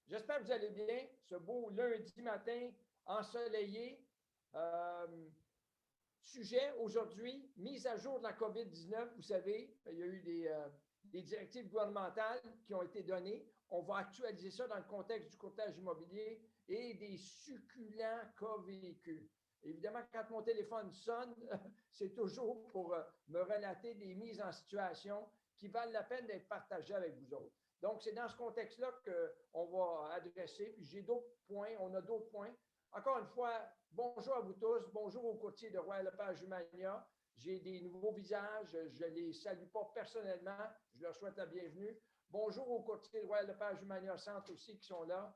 J'espère que vous allez bien. Ce beau lundi matin ensoleillé. Sujet aujourd'hui, mise à jour de la COVID-19. Vous savez, il y a eu des directives gouvernementales qui ont été données. On va actualiser ça dans le contexte du courtage immobilier et des succulents cas vécus. Évidemment, quand mon téléphone sonne, c'est toujours pour me relater des mises en situation qui valent la peine d'être partagées avec vous autres. Donc, c'est dans ce contexte-là qu'on va adresser. Puis j'ai d'autres points, on a d'autres points. Encore une fois, bonjour à vous tous, bonjour aux courtiers de Royal Lepage Humania. J'ai des nouveaux visages, je ne les salue pas personnellement, je leur souhaite la bienvenue. Bonjour aux courtiers de Royal Lepage Humania Centre aussi qui sont là.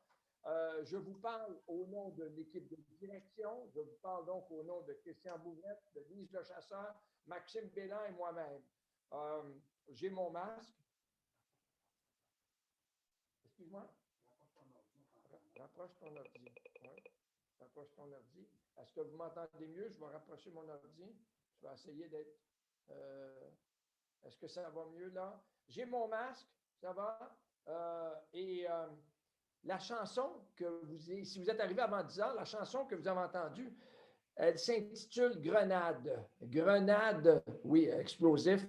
Je vous parle au nom de l'équipe de direction, je vous parle donc au nom de Christian Bouvette, de Lise Le Chasseur, Maxime Bélan et moi-même. J'ai mon masque. Excuse-moi. Rapproche ton ordi. Oui. Rapproche ton ordi. Est-ce que vous m'entendez mieux? Je vais rapprocher mon ordi. Je vais essayer d'être... Est-ce que ça va mieux là? J'ai mon masque, ça va? La chanson que si vous êtes arrivé avant 10 heures, la chanson que vous avez entendue, elle s'intitule Grenade. Grenade, oui, explosif.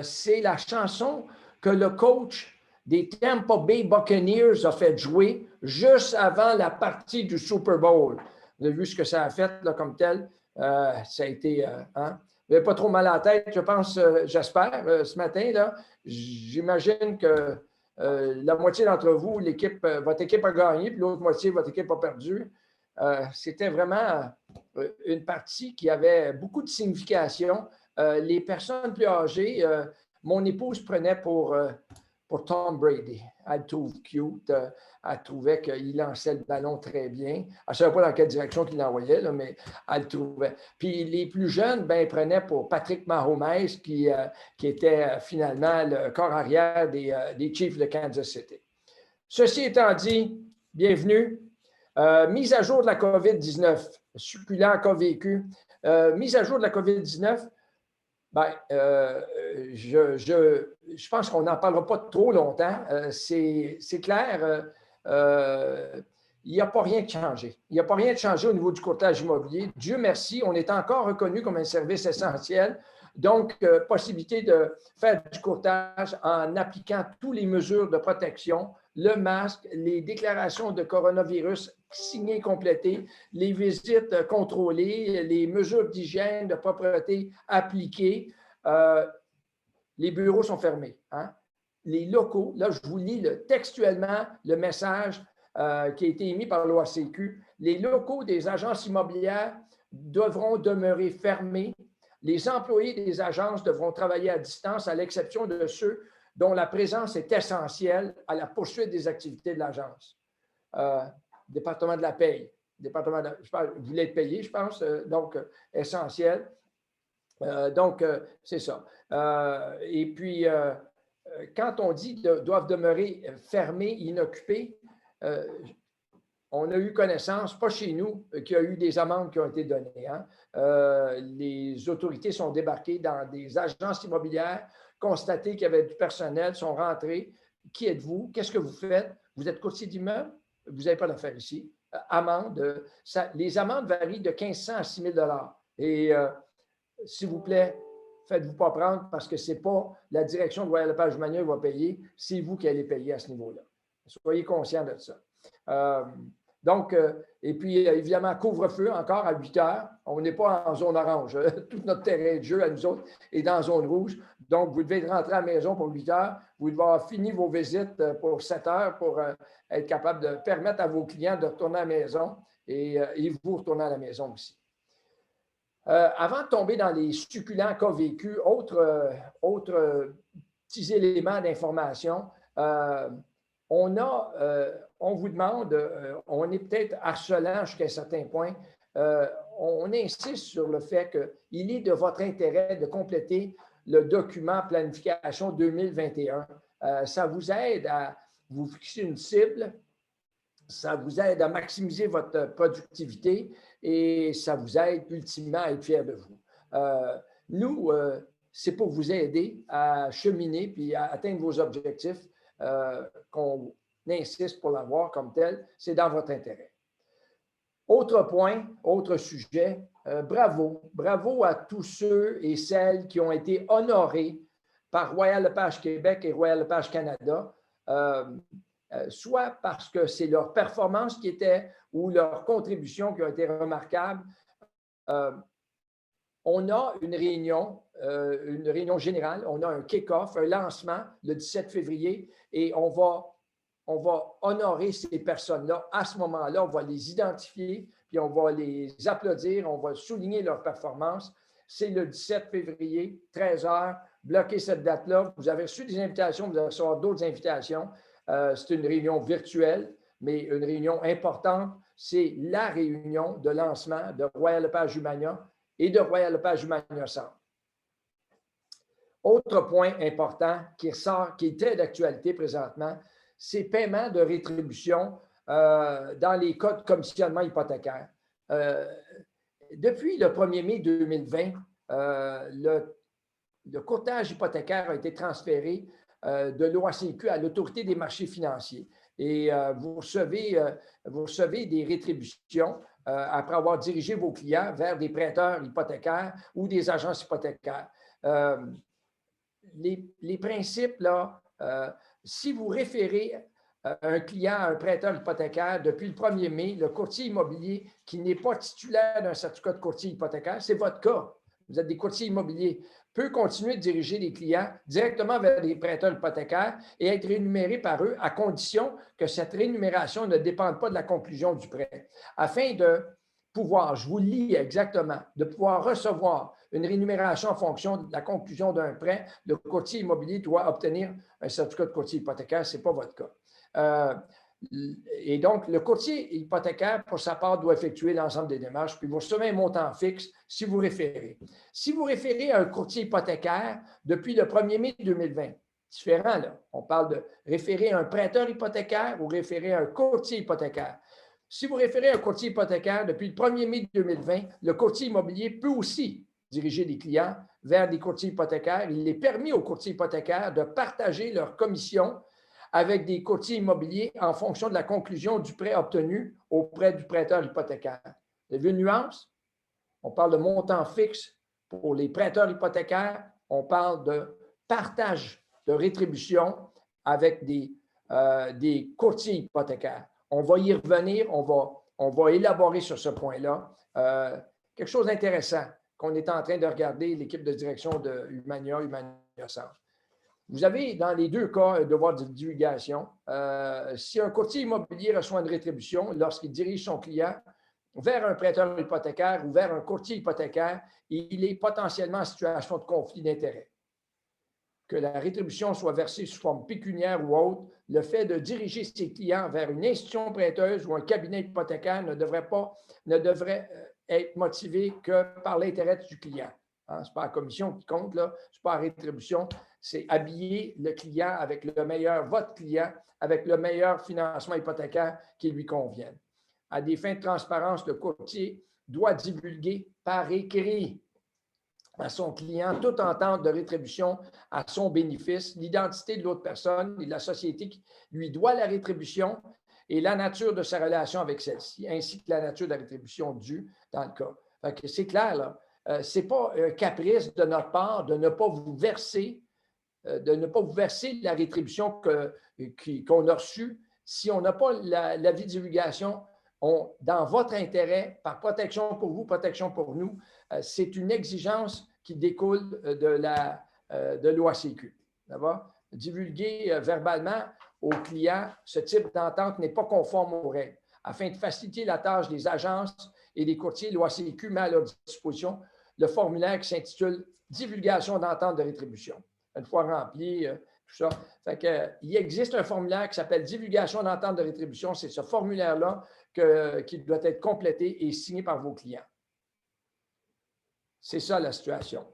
C'est la chanson que le coach des Tampa Bay Buccaneers a fait jouer juste avant la partie du Super Bowl. Vous avez vu ce que ça a fait là, comme tel. Ça a été... Vous n'avez pas trop mal à la tête, je pense, j'espère, ce matin. Là. J'imagine que la moitié d'entre vous, votre équipe a gagné, puis l'autre moitié, votre équipe a perdu. C'était vraiment une partie qui avait beaucoup de signification. Les personnes plus âgées, mon épouse prenait pour Tom Brady. Elle le trouve cute. Elle trouvait qu'il lançait le ballon très bien. Elle ne savait pas dans quelle direction il l'envoyait, là, mais elle le trouvait. Puis les plus jeunes, ben, prenaient pour Patrick Mahomes, qui était finalement le corps arrière des Chiefs de Kansas City. Ceci étant dit, bienvenue. Mise à jour de la COVID-19, succulent cas vécu. Mise à jour de la COVID-19, ben, je pense qu'on n'en parlera pas trop longtemps. C'est clair, il n'y a pas rien de changé. Il n'y a pas rien de changé au niveau du courtage immobilier. Dieu merci, on est encore reconnu comme un service essentiel. Donc, possibilité de faire du courtage en appliquant toutes les mesures de protection, le masque, les déclarations de coronavirus signées, complétées, les visites contrôlées, les mesures d'hygiène, de propreté appliquées. Les bureaux sont fermés. Hein? Les locaux, là, je vous lis textuellement le message qui a été émis par l'OACQ. Les locaux des agences immobilières devront demeurer fermés. Les employés des agences devront travailler à distance, à l'exception de ceux dont la présence est essentielle à la poursuite des activités de l'agence. Département de la paye. Vous voulez être payé, je pense, donc essentiel. Donc, c'est ça. Et puis, quand on dit doivent demeurer fermés, inoccupés, on a eu connaissance, pas chez nous, qu'il y a eu des amendes qui ont été données. Hein. Les autorités sont débarquées dans des agences immobilières, constaté qu'il y avait du personnel, sont rentrés. Qui êtes-vous? Qu'est-ce que vous faites? Vous êtes courtier d'immeuble? Vous n'avez pas d'affaires ici. Amende. Les amendes varient de 1500 à 6 000 $. Et s'il vous plaît, faites-vous pas prendre parce que ce n'est pas la direction de Royal Lepage Humania qui va payer, c'est vous qui allez payer à ce niveau-là. Soyez conscients de ça. Donc, et puis, évidemment, couvre-feu encore à 8 heures. On n'est pas en zone orange. Tout notre terrain de jeu à nous autres est dans zone rouge. Donc, vous devez rentrer à la maison pour 8 heures. Vous devez avoir fini vos visites pour 7 heures pour être capable de permettre à vos clients de retourner à la maison et vous retourner à la maison aussi. Avant de tomber dans les succulents cas vécus, autres petits éléments d'information, on vous demande, on est peut-être harcelant jusqu'à un certain point, on insiste sur le fait qu'il est de votre intérêt de compléter le document planification 2021. Ça vous aide à vous fixer une cible, ça vous aide à maximiser votre productivité et ça vous aide ultimement à être fier de vous. Nous, c'est pour vous aider à cheminer puis à atteindre vos objectifs qu'on insiste pour l'avoir comme tel, c'est dans votre intérêt. Autre point, autre sujet, bravo. Bravo à tous ceux et celles qui ont été honorés par Royal Lepage Québec et Royal Lepage Canada, soit parce que c'est leur performance qui était ou leur contribution qui a été remarquable. On a une réunion générale, on a un kick-off, un lancement le 17 février et on va honorer ces personnes-là. À ce moment-là, on va les identifier, puis on va les applaudir, on va souligner leur performance. C'est le 17 février, 13 h. Bloquez cette date-là. Vous avez reçu des invitations, vous allez recevoir d'autres invitations. C'est une réunion virtuelle, mais une réunion importante. C'est la réunion de lancement de Royal Lepage Humania et de Royal Lepage Humania Centre. Autre point important qui ressort, qui est très d'actualité présentement, c'est paiement de rétribution dans les cas de commissionnement hypothécaire. Depuis le 1er mai 2020, le courtage hypothécaire a été transféré de l'OACQ à l'Autorité des marchés financiers. Et vous recevez des rétributions après avoir dirigé vos clients vers des prêteurs hypothécaires ou des agences hypothécaires. Les principes, là, si vous référez un client à un prêteur hypothécaire depuis le 1er mai, le courtier immobilier qui n'est pas titulaire d'un certificat de courtier hypothécaire, c'est votre cas. Vous êtes des courtiers immobiliers, peut continuer de diriger les clients directement vers des prêteurs hypothécaires et être rémunéré par eux à condition que cette rémunération ne dépende pas de la conclusion du prêt. Afin de pouvoir, je vous le lis exactement, de pouvoir recevoir une rémunération en fonction de la conclusion d'un prêt, le courtier immobilier doit obtenir un certificat de courtier hypothécaire, ce n'est pas votre cas. Et donc, le courtier hypothécaire, pour sa part, doit effectuer l'ensemble des démarches, puis vous recevez un montant fixe si vous référez. Si vous référez à un courtier hypothécaire depuis le 1er mai 2020, différent, là. On parle de référer à un prêteur hypothécaire ou référer à un courtier hypothécaire. Si vous référez à un courtier hypothécaire depuis le 1er mai 2020, le courtier immobilier peut aussi diriger des clients vers des courtiers hypothécaires. Il est permis aux courtiers hypothécaires de partager leurs commissions avec des courtiers immobiliers en fonction de la conclusion du prêt obtenu auprès du prêteur hypothécaire. Vous avez vu une nuance? On parle de montant fixe pour les prêteurs hypothécaires. On parle de partage de rétribution avec des courtiers hypothécaires. On va y revenir, on va élaborer sur ce point-là. Quelque chose d'intéressant qu'on est en train de regarder, l'équipe de direction de Humania Centre. Vous avez dans les deux cas un devoir de divulgation. Si un courtier immobilier reçoit une rétribution lorsqu'il dirige son client vers un prêteur hypothécaire ou vers un courtier hypothécaire, il est potentiellement en situation de conflit d'intérêts. Que la rétribution soit versée sous forme pécuniaire ou autre, le fait de diriger ses clients vers une institution prêteuse ou un cabinet hypothécaire ne devrait être motivé que par l'intérêt du client. Hein, ce n'est pas la commission qui compte, ce n'est pas la rétribution, c'est habiller le client avec le meilleur, votre client, avec le meilleur financement hypothécaire qui lui convienne. À des fins de transparence, le courtier doit divulguer par écrit à son client toute entente de rétribution à son bénéfice, l'identité de l'autre personne et de la société qui lui doit la rétribution et la nature de sa relation avec celle-ci, ainsi que la nature de la rétribution due dans le cas. C'est clair, là. Ce n'est pas un caprice de notre part de ne pas vous verser, la rétribution qu'on a reçue. Si on n'a pas l'avis de divulgation, dans votre intérêt, par protection pour vous, protection pour nous, c'est une exigence qui découle de l'OACQ. Divulguer verbalement aux clients, ce type d'entente n'est pas conforme aux règles. Afin de faciliter la tâche des agences et des courtiers, l'OACQ met à leur disposition le formulaire qui s'intitule « Divulgation d'entente de rétribution ». Une fois rempli, tout ça. Il existe un formulaire qui s'appelle « Divulgation d'entente de rétribution ». C'est ce formulaire-là qui doit être complété et signé par vos clients. C'est ça la situation.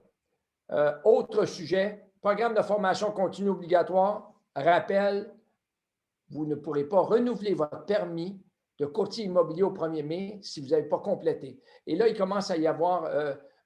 Autre sujet, programme de formation continue obligatoire. Rappel, vous ne pourrez pas renouveler votre permis de courtier immobilier au 1er mai si vous n'avez pas complété. Et là, il commence à y avoir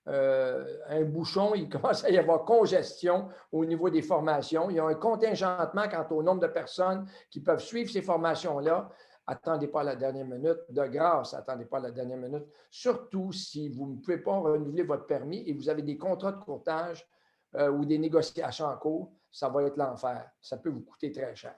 un bouchon, il commence à y avoir congestion au niveau des formations. Il y a un contingentement quant au nombre de personnes qui peuvent suivre ces formations-là. Attendez pas à la dernière minute. De grâce, attendez pas à la dernière minute. Surtout si vous ne pouvez pas renouveler votre permis et vous avez des contrats de courtage ou des négociations en cours, ça va être l'enfer. Ça peut vous coûter très cher.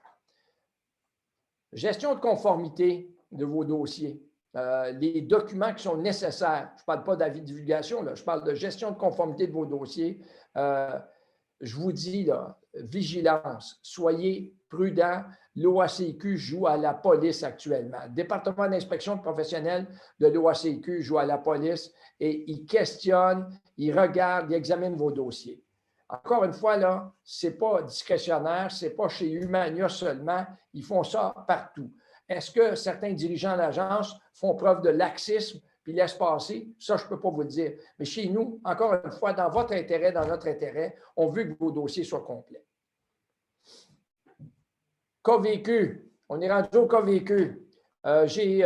Gestion de conformité de vos dossiers. Les documents qui sont nécessaires. Je ne parle pas d'avis de divulgation, là, je parle de gestion de conformité de vos dossiers. Je vous dis, là, vigilance, soyez prudents. L'OACQ joue à la police actuellement. Le département d'inspection professionnelle de l'OACQ joue à la police et il questionne, il regarde, il examine vos dossiers. Encore une fois, là, ce n'est pas discrétionnaire, ce n'est pas chez Humania seulement, ils font ça partout. Est-ce que certains dirigeants d'agence font preuve de laxisme puis laissent passer? Ça, je ne peux pas vous le dire. Mais chez nous, encore une fois, dans votre intérêt, dans notre intérêt, on veut que vos dossiers soient complets. Cas vécu. On est rendu au cas vécu. J'ai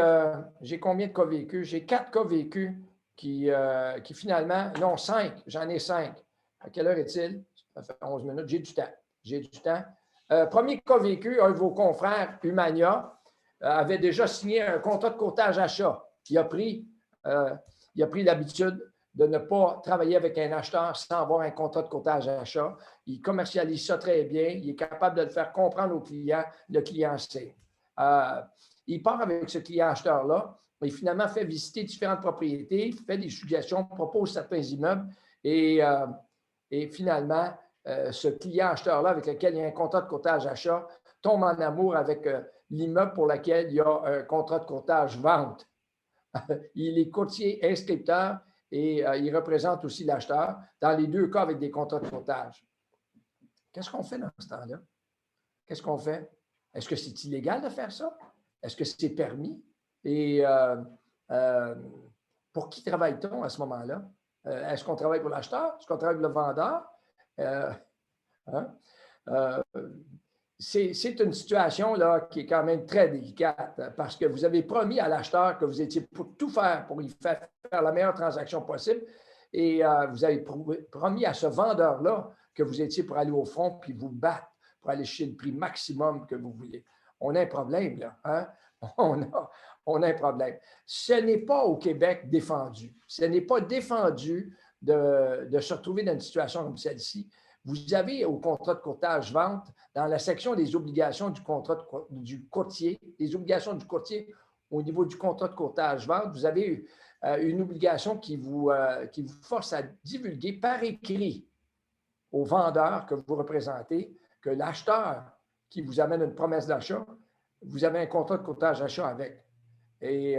combien de cas vécus? J'ai 4 cas vécus qui finalement, non, 5. J'en ai 5. À quelle heure est-il? Ça fait 11 minutes. J'ai du temps. J'ai du temps. Premier cas vécu, un de vos confrères, Humania, avait déjà signé un contrat de courtage achat. Il a pris l'habitude de ne pas travailler avec un acheteur sans avoir un contrat de courtage achat. Il commercialise ça très bien. Il est capable de le faire comprendre au client. Le client sait. Il part avec ce client acheteur-là. Il finalement fait visiter différentes propriétés, fait des suggestions, propose certains immeubles et finalement, ce client acheteur-là avec lequel il y a un contrat de courtage achat tombe en amour avec l'immeuble pour lequel il y a un contrat de courtage vente. Il est courtier inscripteur et il représente aussi l'acheteur, dans les deux cas avec des contrats de courtage. Qu'est-ce qu'on fait dans ce temps-là? Qu'est-ce qu'on fait? Est-ce que c'est illégal de faire ça? Est-ce que c'est permis? Et pour qui travaille-t-on à ce moment-là? Est-ce qu'on travaille pour l'acheteur? Est-ce qu'on travaille pour le vendeur? C'est une situation là, qui est quand même très délicate parce que vous avez promis à l'acheteur que vous étiez pour tout faire pour lui faire la meilleure transaction possible et vous avez promis à ce vendeur-là que vous étiez pour aller au front puis vous battre pour aller chercher le prix maximum que vous voulez. On a un problème, là. Hein? On a un problème. Ce n'est pas au Québec défendu. Ce n'est pas défendu de se retrouver dans une situation comme celle-ci. Vous avez au contrat de courtage-vente, dans la section des obligations du contrat du courtier, les obligations du courtier au niveau du contrat de courtage-vente, vous avez une obligation qui vous force à divulguer par écrit au vendeur que vous représentez que l'acheteur qui vous amène une promesse d'achat, vous avez un contrat de courtage achat avec. Et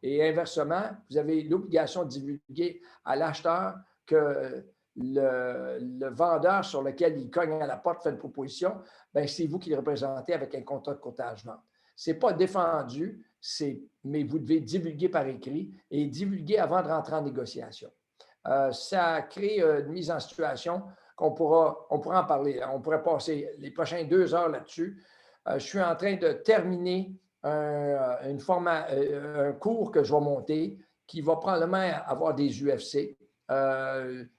inversement, vous avez l'obligation de divulguer à l'acheteur que le vendeur sur lequel il cogne à la porte fait une proposition, bien, c'est vous qui le représentez avec un contrat de courtage-vente. Ce n'est pas défendu, mais vous devez divulguer par écrit et divulguer avant de rentrer en négociation. Ça crée une mise en situation qu'on pourra en parler. On pourrait passer les prochaines 2 heures là-dessus. Je suis en train de terminer un cours que je vais monter qui va probablement avoir des UFC.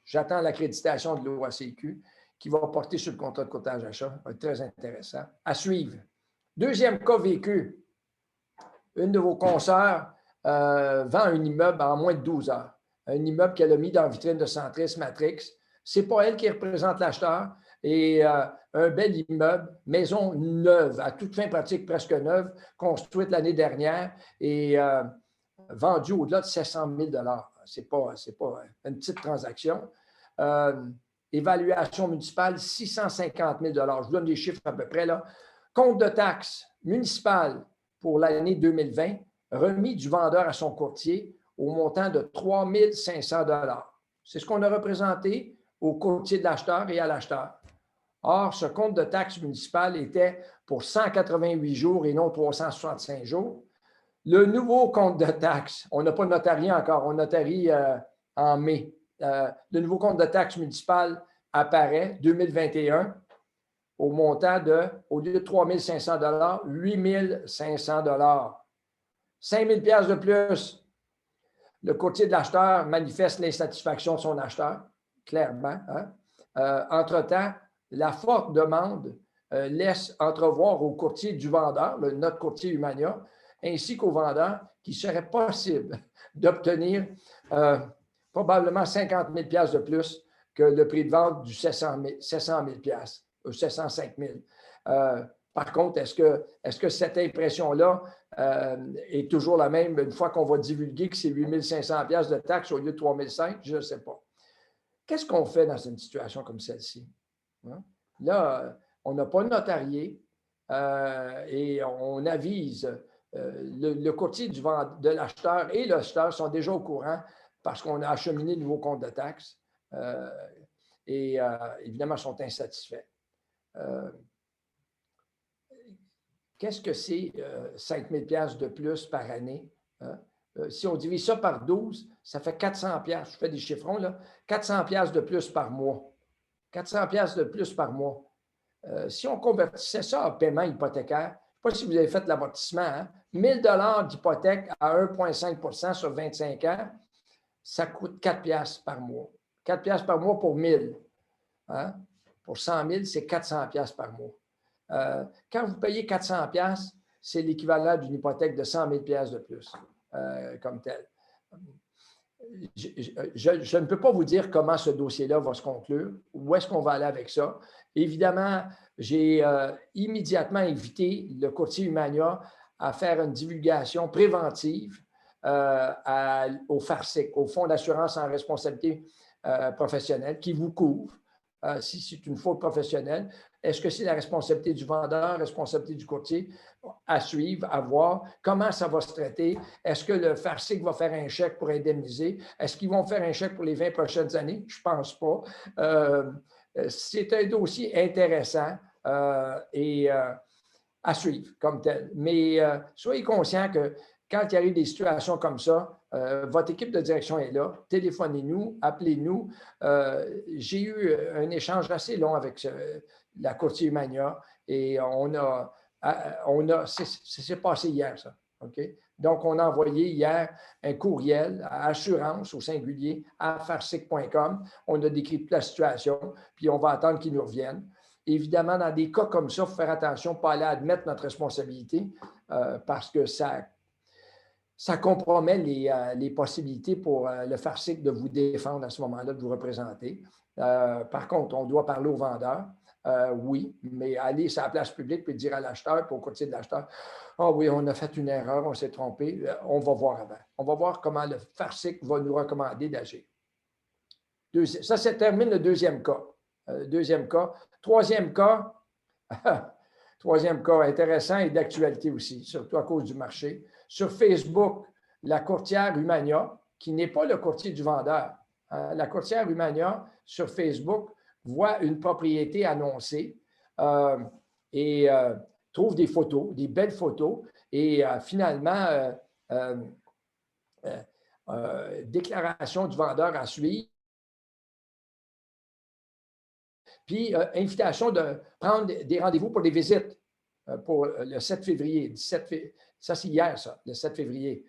J'attends l'accréditation de l'OACQ qui va porter sur le contrat de courtage achat. Ça va être très intéressant. À suivre. Deuxième cas vécu. Une de vos consoeurs vend un immeuble en moins de 12 heures. Un immeuble qu'elle a mis dans la vitrine de Centris Matrix. Ce n'est pas elle qui représente l'acheteur. Et un bel immeuble, maison neuve, à toute fin pratique presque neuve, construite l'année dernière et vendue au-delà de 700 000 $. Ce n'est pas une petite transaction. Évaluation municipale, 650 000 $. Je vous donne des chiffres à peu près là. Compte de taxes municipales pour l'année 2020, remis du vendeur à son courtier au montant de 3 500 $. C'est ce qu'on a représenté au courtier de l'acheteur et à l'acheteur. Or, ce compte de taxes municipales était pour 188 jours et non 365 jours. Le nouveau compte de taxes, on n'a pas notarié encore, on notarie en mai. Le nouveau compte de taxes municipales apparaît 2021 au montant de, au lieu de 3 500 $, 8 500 $. 5 000 $ de plus. Le courtier de l'acheteur manifeste l'insatisfaction de son acheteur, clairement. Hein? Entre-temps, la forte demande laisse entrevoir au courtier du vendeur, notre courtier Humania, ainsi qu'au vendeur, qu'il serait possible d'obtenir probablement 50 000 $ de plus que le prix de vente du 700 000 $ ou 705 000. Par contre, est-ce que cette impression-là est toujours la même une fois qu'on va divulguer que c'est 8 500 $ de taxes au lieu de 3 500? Je ne sais pas. Qu'est-ce qu'on fait dans une situation comme celle-ci? Hein? Là, on n'a pas de notarié et on avise le courtier de l'acheteur et l'acheteur sont déjà au courant parce qu'on a acheminé le nouveau compte de taxes et évidemment, sont insatisfaits. Qu'est-ce que c'est 5 000 $ de plus par année? Hein? Si on divise ça par 12, ça fait 400 $. Je fais des chiffrons, là. 400 $ de plus par mois. 400 $ de plus par mois. Si on convertissait ça en paiement hypothécaire, je ne sais pas si vous avez fait l'amortissement, hein? 1 000 $ d'hypothèque à 1,5 % sur 25 ans, ça coûte 4 $ par mois. 4 $ par mois pour 1 000. Hein? Pour 100 000, c'est 400 $ par mois. Quand vous payez 400 $, c'est l'équivalent d'une hypothèque de 100 000 $ de plus, comme tel. Je ne peux pas vous dire comment ce dossier-là va se conclure, où est-ce qu'on va aller avec ça. Évidemment, j'ai immédiatement invité le courtier Humania à faire une divulgation préventive au FARCIC, au Fonds d'assurance en responsabilité professionnelle, qui vous couvre si c'est une faute professionnelle. Est-ce que c'est la responsabilité du vendeur, responsabilité du courtier? À suivre, à voir comment ça va se traiter. Est-ce que le FARCIC va faire un chèque pour indemniser? Est-ce qu'ils vont faire un chèque pour les 20 prochaines années? Je ne pense pas. C'est un dossier intéressant et à suivre comme tel. Mais soyez conscient que quand il arrive des situations comme ça, votre équipe de direction est là. Téléphonez-nous, appelez-nous. J'ai eu un échange assez long avec la courtier Humania et ça s'est passé hier, ça. Okay? Donc, on a envoyé hier un courriel à assurance au singulier à farcic.com. On a décrit toute la situation, puis on va attendre qu'ils nous reviennent. Évidemment, dans des cas comme ça, il faut faire attention, pas aller admettre notre responsabilité parce que ça compromet les possibilités pour le FARCIC de vous défendre à ce moment-là, de vous représenter. Par contre, on doit parler au vendeur. Oui, mais aller sur la place publique et dire à l'acheteur, puis au courtier de l'acheteur, « Ah oui, on a fait une erreur, on s'est trompé. » On va voir avant. On va voir comment le FARCIC va nous recommander d'agir. Ça termine le deuxième cas. Deuxième cas. Troisième cas, intéressant et d'actualité aussi, surtout à cause du marché. Sur Facebook, la courtière Humania, qui n'est pas le courtier du vendeur, hein, la courtière Humania sur Facebook voit une propriété annoncée et trouve des photos, des belles photos, et finalement, déclaration du vendeur à suivre. Puis, invitation de prendre des rendez-vous pour des visites pour le 7 février. Ça, c'est hier, ça, le 7 février.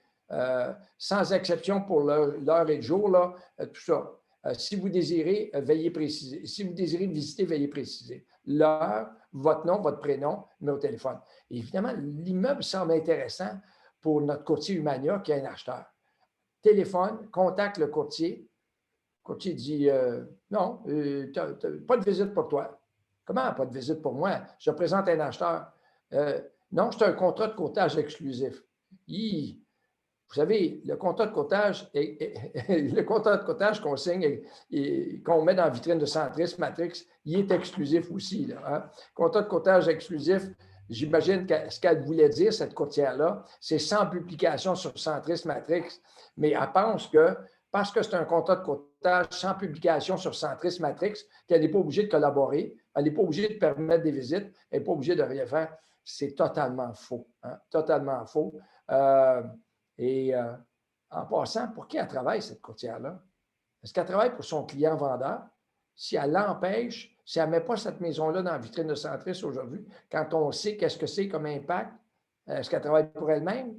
Sans exception pour l'heure et le jour, là, tout ça. Si vous désirez, veuillez préciser. Si vous désirez visiter, veuillez préciser. L'heure, votre nom, votre prénom, numéro de téléphone. Et évidemment, l'immeuble semble intéressant pour notre courtier Humania qui est un acheteur. Téléphone, contacte le courtier. Le courtier dit non, pas de visite pour toi. Comment pas de visite pour moi? Je présente un acheteur. Non, c'est un contrat de courtage exclusif. Vous savez, le contrat de courtage, le contrat de courtage qu'on signe et qu'on met dans la vitrine de Centris Matrix, il est exclusif aussi. Là, hein? Contrat de courtage exclusif, j'imagine que ce qu'elle voulait dire, cette courtière-là, c'est sans publication sur Centris Matrix, mais elle pense que parce que c'est un contrat de courtage sans publication sur Centris Matrix, qu'elle n'est pas obligée de collaborer, elle n'est pas obligée de permettre des visites, elle n'est pas obligée de rien faire. C'est totalement faux. Hein? Totalement faux. En passant, pour qui elle travaille, cette courtière-là? Est-ce qu'elle travaille pour son client vendeur? Si elle l'empêche, si elle ne met pas cette maison-là dans la vitrine de Centris aujourd'hui, quand on sait qu'est-ce que c'est comme impact, est-ce qu'elle travaille pour elle-même?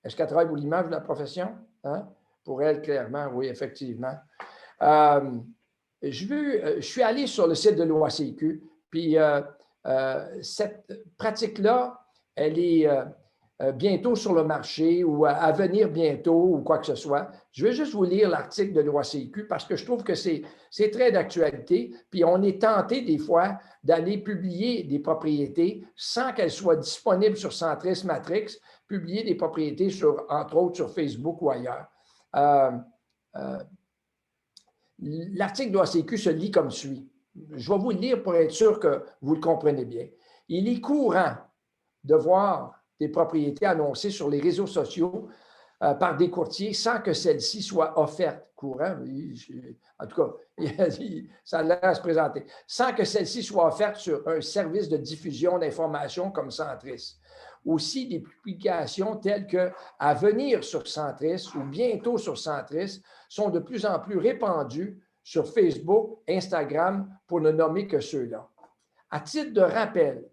Est-ce qu'elle travaille pour l'image de la profession? Hein? Pour elle, clairement, oui, effectivement. Je suis allé sur le site de l'OACQ, puis cette pratique-là, elle est bientôt sur le marché ou à venir bientôt ou quoi que ce soit. Je vais juste vous lire l'article de l'OACQ parce que je trouve que c'est très d'actualité, puis on est tenté des fois d'aller publier des propriétés sans qu'elles soient disponibles sur Centris Matrix, publier des propriétés entre autres sur Facebook ou ailleurs. L'article de l'OACQ se lit comme suit. Je vais vous le lire pour être sûr que vous le comprenez bien. Il est courant de voir des propriétés annoncées sur les réseaux sociaux par des courtiers sans que celles-ci soient offertes. Courant, en tout cas, ça a l'air à se présenter. Sans que celles-ci soient offertes sur un service de diffusion d'informations comme Centris. Aussi, des publications telles que à venir sur Centris ou bientôt sur Centris sont de plus en plus répandues sur Facebook, Instagram, pour ne nommer que ceux-là. À titre de rappel,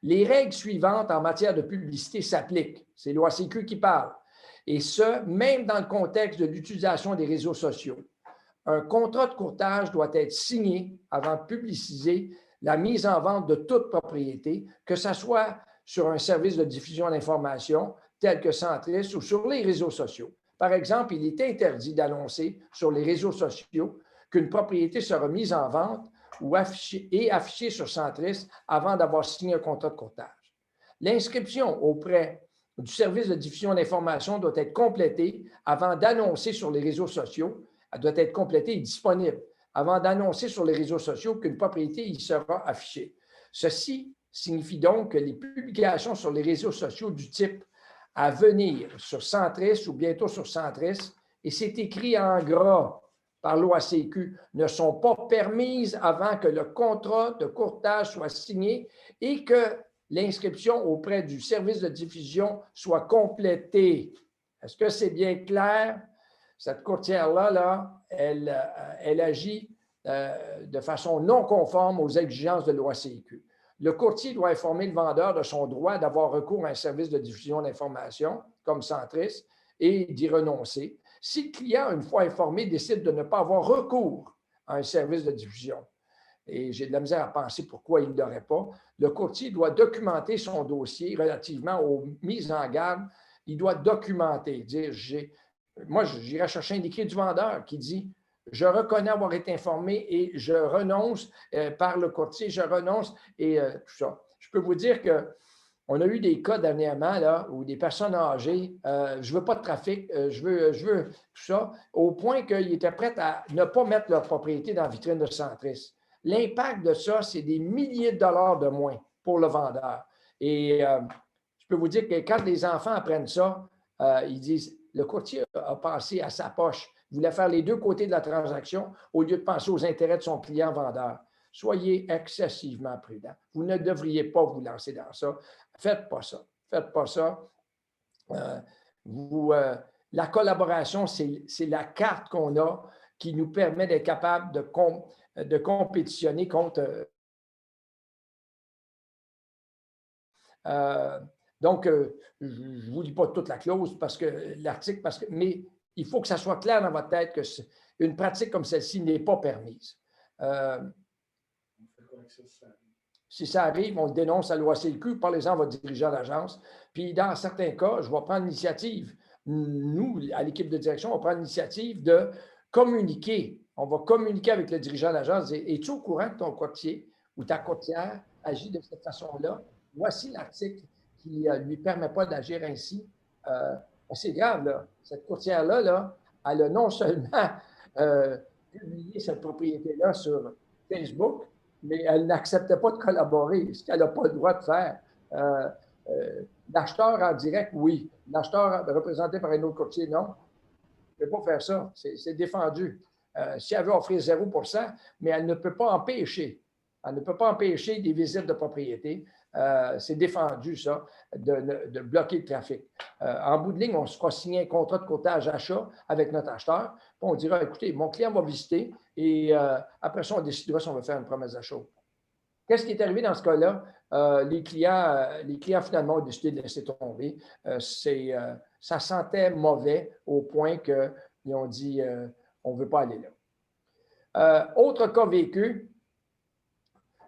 les règles suivantes en matière de publicité s'appliquent. C'est l'OACQ qui parle. Et ce, même dans le contexte de l'utilisation des réseaux sociaux. Un contrat de courtage doit être signé avant de publiciser la mise en vente de toute propriété, que ce soit sur un service de diffusion d'informations tel que Centris ou sur les réseaux sociaux. Par exemple, il est interdit d'annoncer sur les réseaux sociaux qu'une propriété sera mise en vente ou affichée sur Centris avant d'avoir signé un contrat de courtage. L'inscription auprès du service de diffusion d'informations doit être complétée avant d'annoncer sur les réseaux sociaux. Elle doit être complétée et disponible avant d'annoncer sur les réseaux sociaux qu'une propriété y sera affichée. Ceci signifie donc que les publications sur les réseaux sociaux du type à venir sur Centris ou bientôt sur Centris, et c'est écrit en gras par l'OACQ, ne sont pas permises avant que le contrat de courtage soit signé et que l'inscription auprès du service de diffusion soit complétée. Est-ce que c'est bien clair? Cette courtière-là, elle agit de façon non conforme aux exigences de l'OACQ. Le courtier doit informer le vendeur de son droit d'avoir recours à un service de diffusion d'informations comme Centris et d'y renoncer. Si le client, une fois informé, décide de ne pas avoir recours à un service de diffusion, et j'ai de la misère à penser pourquoi il ne l'aurait pas, le courtier doit documenter son dossier relativement aux mises en garde. Il doit documenter, dire, moi, j'irai chercher un écrit du vendeur qui dit « Je reconnais avoir été informé et je renonce par le courtier, je renonce » et tout ça. Je peux vous dire qu'on a eu des cas dernièrement là, où des personnes âgées, je ne veux pas de trafic, je veux tout ça, au point qu'ils étaient prêts à ne pas mettre leur propriété dans la vitrine de Centris. L'impact de ça, c'est des milliers de dollars de moins pour le vendeur. Et je peux vous dire que quand les enfants apprennent ça, ils disent le courtier a pensé à sa poche. Il voulait faire les deux côtés de la transaction au lieu de penser aux intérêts de son client vendeur. Soyez excessivement prudent. Vous ne devriez pas vous lancer dans ça. Faites pas ça. Faites pas ça. La collaboration, c'est la carte qu'on a qui nous permet d'être capable de compétitionner contre. Donc, je ne vous lis pas toute la clause parce que l'article, mais il faut que ça soit clair dans votre tête qu'une pratique comme celle-ci n'est pas permise. Si ça arrive, on le dénonce à l'OACQ, parlez-en à votre dirigeant d'agence. Puis, dans certains cas, je vais prendre l'initiative. Nous, à l'équipe de direction, on va prendre l'initiative de communiquer. On va communiquer avec le dirigeant d'agence. Es-tu au courant que ton courtier ou ta courtière agit de cette façon-là? Voici l'article qui ne lui permet pas d'agir ainsi. C'est grave, là. Cette courtière-là, là, elle a non seulement publié cette propriété-là sur Facebook, mais elle n'acceptait pas de collaborer, ce qu'elle n'a pas le droit de faire. L'acheteur en direct, oui. L'acheteur représenté par un autre courtier, non. Elle ne peut pas faire ça. C'est défendu. Si elle veut offrir 0%, mais elle ne peut pas empêcher. Elle ne peut pas empêcher des visites de propriété. C'est défendu, ça, de bloquer le trafic. En bout de ligne, on se fera signer un contrat de courtage achat avec notre acheteur. Puis on dira, écoutez, mon client va visiter et après ça, on décidera si on veut faire une promesse d'achat. Qu'est-ce qui est arrivé dans ce cas-là? Les clients, finalement, ont décidé de laisser tomber. Ça sentait mauvais au point que Ils ont dit, on ne veut pas aller là. Autre cas vécu,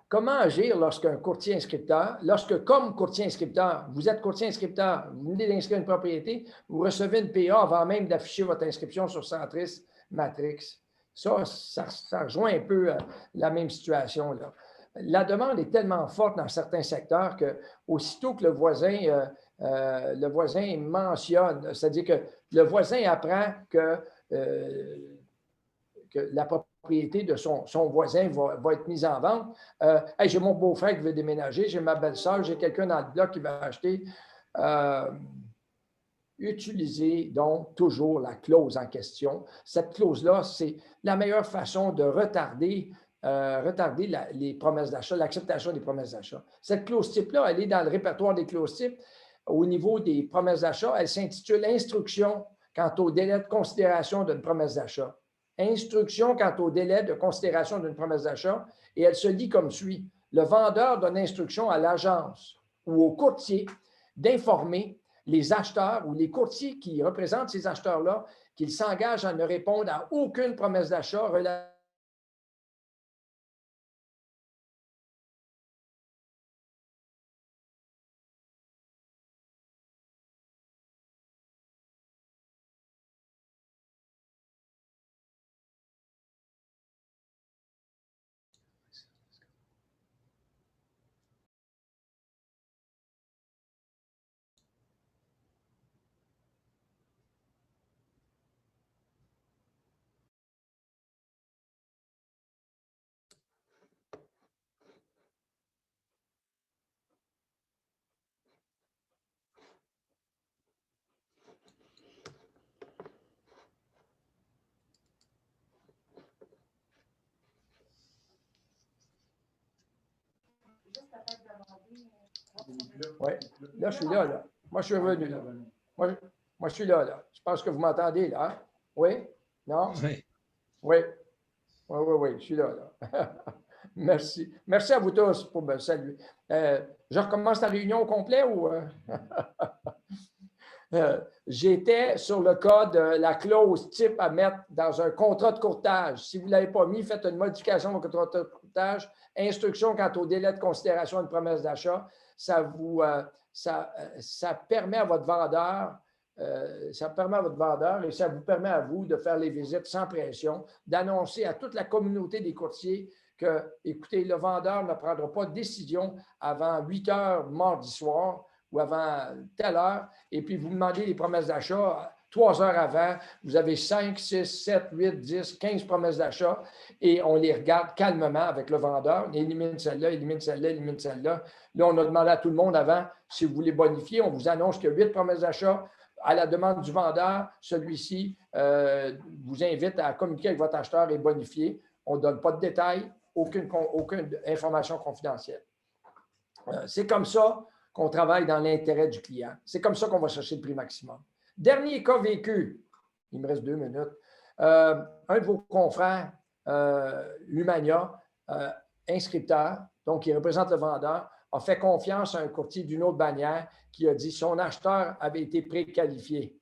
comment agir lorsqu'un courtier inscripteur, lorsque comme courtier inscripteur, vous êtes courtier inscripteur, vous venez d'inscrire une propriété, vous recevez une PA avant même d'afficher votre inscription sur Centris Matrix. Ça rejoint un peu la même situation, là. La demande est tellement forte dans certains secteurs que aussitôt que le voisin mentionne, c'est-à-dire que le voisin apprend que la propriété de son voisin va être mise en vente. Hey, j'ai mon beau-frère qui veut déménager, j'ai ma belle-sœur, j'ai quelqu'un dans le bloc qui va acheter. Utilisez donc toujours la clause en question. Cette clause-là, c'est la meilleure façon de retarder les promesses d'achat, l'acceptation des promesses d'achat. Cette clause type-là, elle est dans le répertoire des clauses types. Au niveau des promesses d'achat, elle s'intitule « Instruction quant au délai de considération d'une promesse d'achat ». Instruction quant au délai de considération d'une promesse d'achat, et elle se lit comme suit. Le vendeur donne instruction à l'agence ou au courtier d'informer les acheteurs ou les courtiers qui représentent ces acheteurs-là qu'ils s'engagent à ne répondre à aucune promesse d'achat relative Oui, là, je suis là, là. Moi, je suis revenu, là. Moi, je suis là, là. Je pense que vous m'entendez, là. Hein? Oui? Non? Oui. Oui. Oui, je suis là, là. Merci. Merci à vous tous pour me saluer. Je recommence la réunion au complet ou... J'étais sur le cas de la clause type à mettre dans un contrat de courtage. Si vous ne l'avez pas mis, faites une modification au contrat de courtage. Instruction quant au délai de considération d'une promesse d'achat. Ça permet à votre vendeur, et ça vous permet à vous de faire les visites sans pression, d'annoncer à toute la communauté des courtiers que, écoutez, le vendeur ne prendra pas de décision avant 8 heures mardi soir ou avant telle heure, et puis vous demandez les promesses d'achat 3 heures avant, vous avez 5, 6, 7, 8, 10, 15 promesses d'achat, et on les regarde calmement avec le vendeur, on élimine celle-là, élimine celle-là, élimine celle-là. Là, on a demandé à tout le monde avant, si vous voulez bonifier, on vous annonce qu'il y a 8 promesses d'achat. À la demande du vendeur, celui-ci vous invite à communiquer avec votre acheteur et bonifier. On ne donne pas de détails, aucune information confidentielle. C'est comme ça qu'on travaille dans l'intérêt du client. C'est comme ça qu'on va chercher le prix maximum. Dernier cas vécu, il me reste 2 minutes. Un de vos confrères, Lumania, inscripteur, donc qui représente le vendeur, a fait confiance à un courtier d'une autre bannière qui a dit que son acheteur avait été préqualifié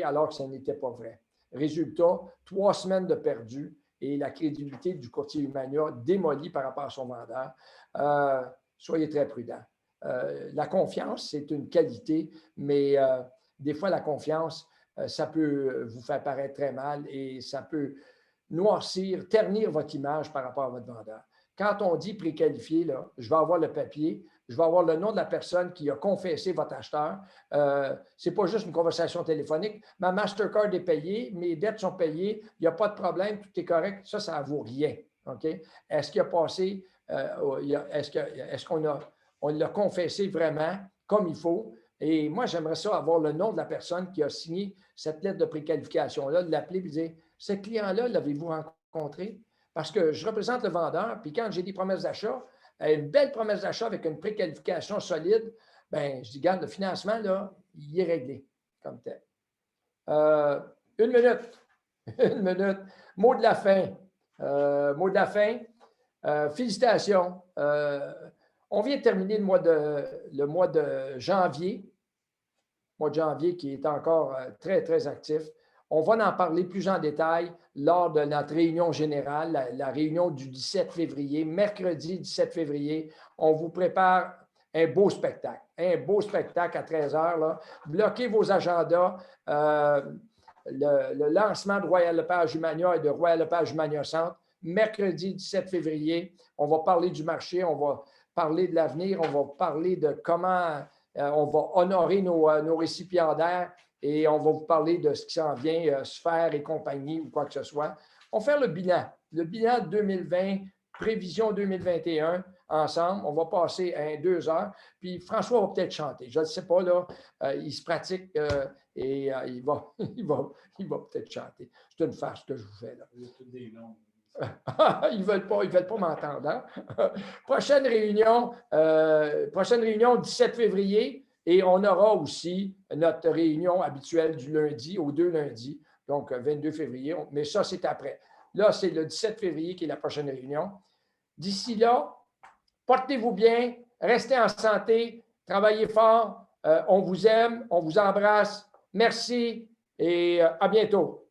alors que ce n'était pas vrai. Résultat, 3 semaines de perdu et la crédibilité du courtier Lumania démolie par rapport à son vendeur. Soyez très prudents. La confiance, c'est une qualité, mais des fois, la confiance, ça peut vous faire paraître très mal et ça peut noircir, ternir votre image par rapport à votre vendeur. Quand on dit préqualifié, là, je vais avoir le papier, je vais avoir le nom de la personne qui a confessé votre acheteur. Ce n'est pas juste une conversation téléphonique. Ma Mastercard est payée, mes dettes sont payées, il n'y a pas de problème, tout est correct. Ça ne vaut rien. Okay? Est-ce qu'il a passé, est-ce qu'on l'a confessé vraiment comme il faut? Et moi, j'aimerais ça avoir le nom de la personne qui a signé cette lettre de préqualification-là, de l'appeler et dire, ce client-là, l'avez-vous rencontré? Parce que je représente le vendeur, puis quand j'ai des promesses d'achat, une belle promesse d'achat avec une préqualification solide, bien, je dis, regarde, le financement, là, il est réglé comme tel. 1 minute. 1 minute. Mot de la fin. Mot de la fin. Félicitations. On vient de terminer le mois de janvier. Mois de janvier qui est encore très, très actif. On va en parler plus en détail lors de notre réunion générale, la réunion du 17 février, mercredi 17 février. On vous prépare un beau spectacle à 13 heures. Là. Bloquez vos agendas. Le lancement de Royal Lepage Humania et de Royal Lepage Humania Centre, mercredi 17 février. On va parler du marché, on va parler de l'avenir, on va parler de comment on va honorer nos récipiendaires et on va vous parler de ce qui s'en vient, Sphère et compagnie ou quoi que ce soit. On va faire le bilan 2020, prévision 2021 ensemble. On va passer 2 heures. Puis François va peut-être chanter. Je ne sais pas, là. Il se pratique et il va peut-être chanter. C'est une farce que je vous fais, là. Ils ne veulent pas m'entendre. Hein? Prochaine réunion 17 février. Et on aura aussi notre réunion habituelle du lundi aux 2 lundis, donc 22 février. Mais ça, c'est après. Là, c'est le 17 février qui est la prochaine réunion. D'ici là, portez-vous bien, restez en santé, travaillez fort. On vous aime, on vous embrasse. Merci et à bientôt.